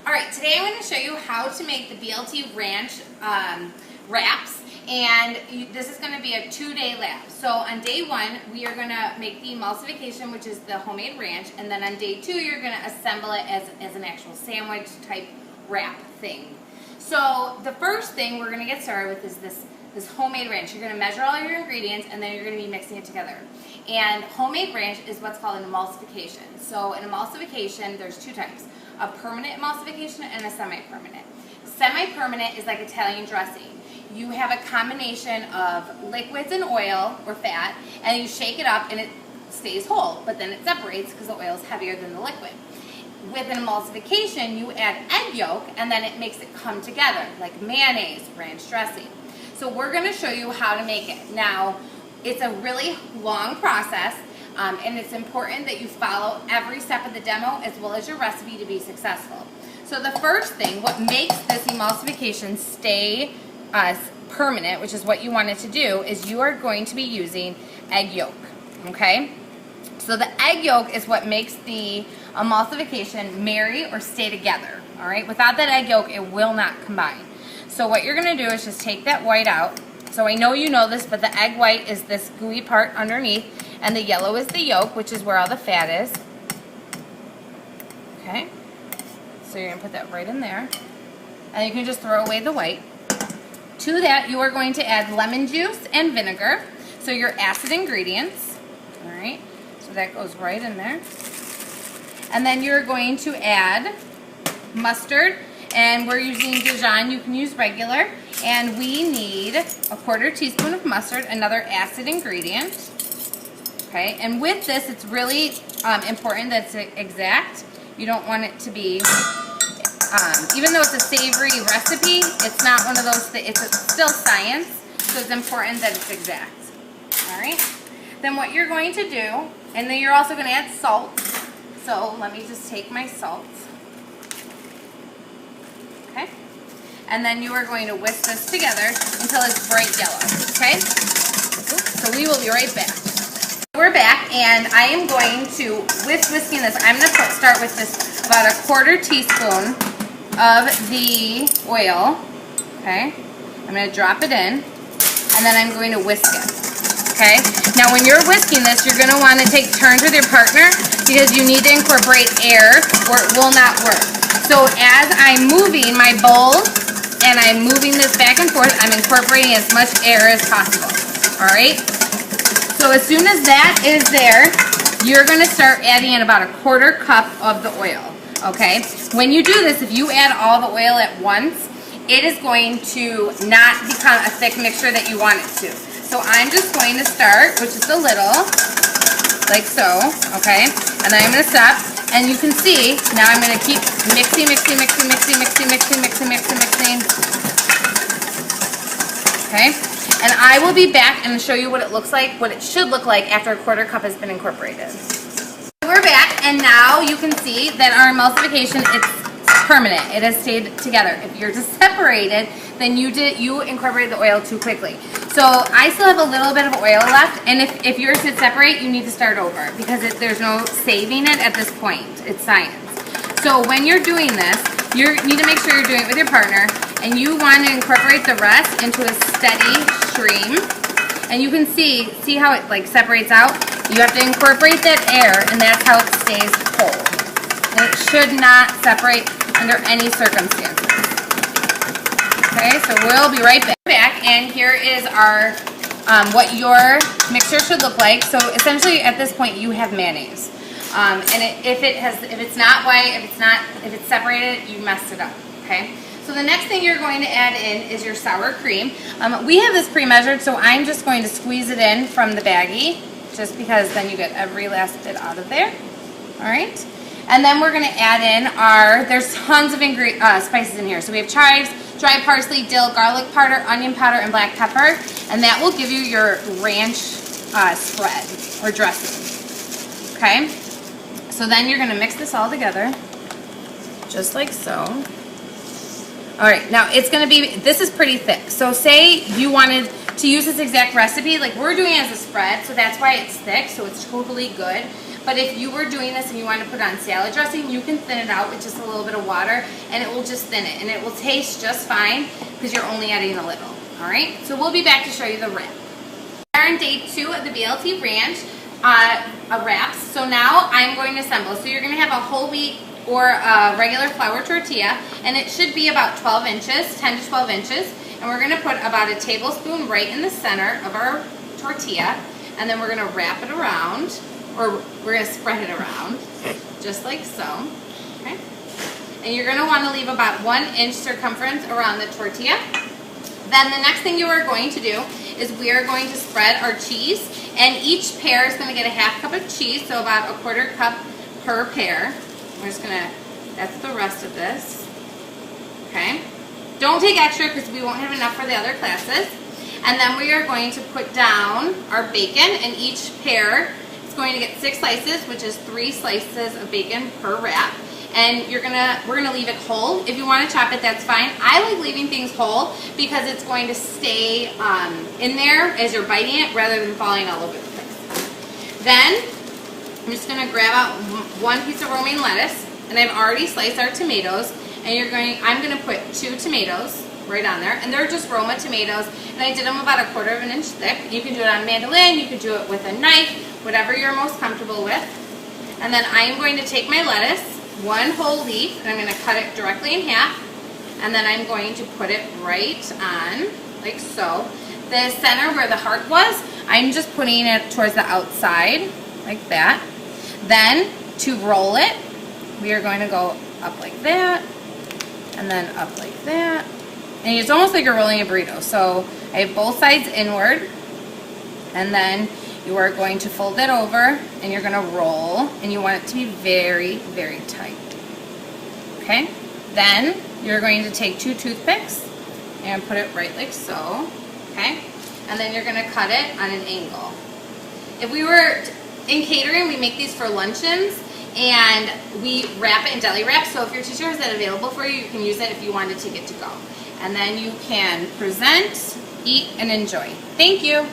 Alright, today I'm going to show you how to make the BLT Ranch wraps, and this is going to be a 2-day lab. So on day 1, we are going to make the emulsification, which is the homemade ranch, and then on day 2, you're going to assemble it as an actual sandwich type wrap thing. So the first thing we're going to get started with is this homemade ranch. You're going to measure all your ingredients, and then you're going to be mixing it together. And homemade ranch is what's called an emulsification. So an emulsification, there's 2 types. A permanent emulsification and a semi-permanent. Semi-permanent is like Italian dressing. You have a combination of liquids and oil or fat, and you shake it up and it stays whole, but then it separates because the oil is heavier than the liquid. With an emulsification, you add egg yolk and then it makes it come together, like mayonnaise, ranch dressing. So we're going to show you how to make it. Now, it's a really long process. And it's important that you follow every step of the demo as well as your recipe to be successful. So the first thing, what makes this emulsification stay permanent, which is what you want it to do, is you are going to be using egg yolk, okay? So the egg yolk is what makes the emulsification marry or stay together, all right? Without that egg yolk, it will not combine. So what you're going to do is just take that white out. So I know you know this, but the egg white is this gooey part underneath, and the yellow is the yolk, which is where all the fat is. Okay, so you're going to put that right in there, and you can just throw away the white. To that, you are going to add lemon juice and vinegar, so your acid ingredients. All right, so that goes right in there. And then you're going to add mustard, and we're using Dijon. You can use regular. And we need a 1/4 teaspoon of mustard, another acid ingredient. Okay, and with this, it's really important that it's exact. You don't want it to be, even though it's a savory recipe, it's not one of those, it's still science, so it's important that it's exact. All right, then what you're going to do, and then you're also going to add salt. So let me just take my salt. Okay. And then you are going to whisk this together until it's bright yellow, okay? So we will be right back. We're back, and I am going to, with whisking this, I'm going to start with this, about a 1/4 teaspoon of the oil, okay? I'm going to drop it in, and then I'm going to whisk it, okay? Now when you're whisking this, you're going to want to take turns with your partner because you need to incorporate air or it will not work. So as I'm moving my bowl, and I'm moving this back and forth, I'm incorporating as much air as possible, all right? So as soon as that is there, you're going to start adding in about a 1/4 cup of the oil, okay? When you do this, if you add all the oil at once, it is going to not become a thick mixture that you want it to. So I'm just going to start with just a little, like so, okay? And then I'm going to stop. And you can see, now I'm going to keep mixing. Okay? And I will be back and show you what it looks like, what it should look like after a 1/4 cup has been incorporated. We're back, and now you can see that our emulsification, it's permanent. It has stayed together. If you're just separated, then you incorporated the oil too quickly. So I still have a little bit of oil left, and if yours did separate, you need to start over because there's no saving it at this point. It's science. So when you're doing this, you need to make sure you're doing it with your partner, and you want to incorporate the rest into a steady stream. And you can see how it like separates out? You have to incorporate that air, and that's how it stays whole. And it should not separate under any circumstances. Okay, so we'll be right back, and here is our what your mixture should look like. So essentially, at this point, you have mayonnaise, and if it's not white, if it's separated, you messed it up. Okay. So the next thing you're going to add in is your sour cream. We have this pre-measured, so I'm just going to squeeze it in from the baggie, just because then you get every last bit out of there. All right. And then we're going to add in there's tons of spices in here. So we have chives, dry parsley, dill, garlic powder, onion powder, and black pepper. And that will give you your ranch spread or dressing. Okay? So then you're going to mix this all together, just like so. All right, now it's going to be, this is pretty thick. So say you wanted to use this exact recipe, like we're doing it as a spread, so that's why it's thick, so it's totally good. But if you were doing this and you want to put it on salad dressing, you can thin it out with just a little bit of water, and it will just thin it, and it will taste just fine because you're only adding a little. All right, so we'll be back to show you the wrap. We are on day 2 of the BLT Ranch wraps. So now I'm going to assemble. So you're going to have a whole wheat or a regular flour tortilla, and it should be about 12 inches, 10 to 12 inches. And we're going to put about a tablespoon right in the center of our tortilla, and then we're going to wrap it around, or we're going to spread it around, just like so. Okay. And you're going to want to leave about 1 inch circumference around the tortilla. Then the next thing you are going to do is we are going to spread our cheese, and each pair is going to get a ½ cup of cheese, so about a ¼ cup per pair. We're just going to, that's the rest of this. Okay. Don't take extra because we won't have enough for the other classes. And then we are going to put down our bacon, and each pair is going to get 6 slices, which is 3 slices of bacon per wrap. And we're gonna leave it whole. If you want to chop it, that's fine. I like leaving things whole because it's going to stay in there as you're biting it rather than falling all over the place. Then I'm just gonna grab out 1 piece of romaine lettuce, and I've already sliced our tomatoes. And I'm gonna put 2 tomatoes right on there, and they're just Roma tomatoes, and I did them about a ¼ inch thick. You can do it on a mandolin, you could do it with a knife, whatever you're most comfortable with. And then I'm going to take my lettuce, 1 whole leaf, and I'm going to cut it directly in half, and then I'm going to put it right on, like so. The center where the heart was, I'm just putting it towards the outside, like that. Then, to roll it, we are going to go up like that, and then up like that. And it's almost like you're rolling a burrito. So I have both sides inward, and then you are going to fold it over, and you're going to roll, and you want it to be very, very tight. Okay? Then you're going to take 2 toothpicks and put it right like so. Okay? And then you're going to cut it on an angle. If we were in catering, we make these for luncheons, and we wrap it in deli wrap. So if your teacher has that available for you, you can use it if you want to take it to go. And then you can present, eat, and enjoy. Thank you.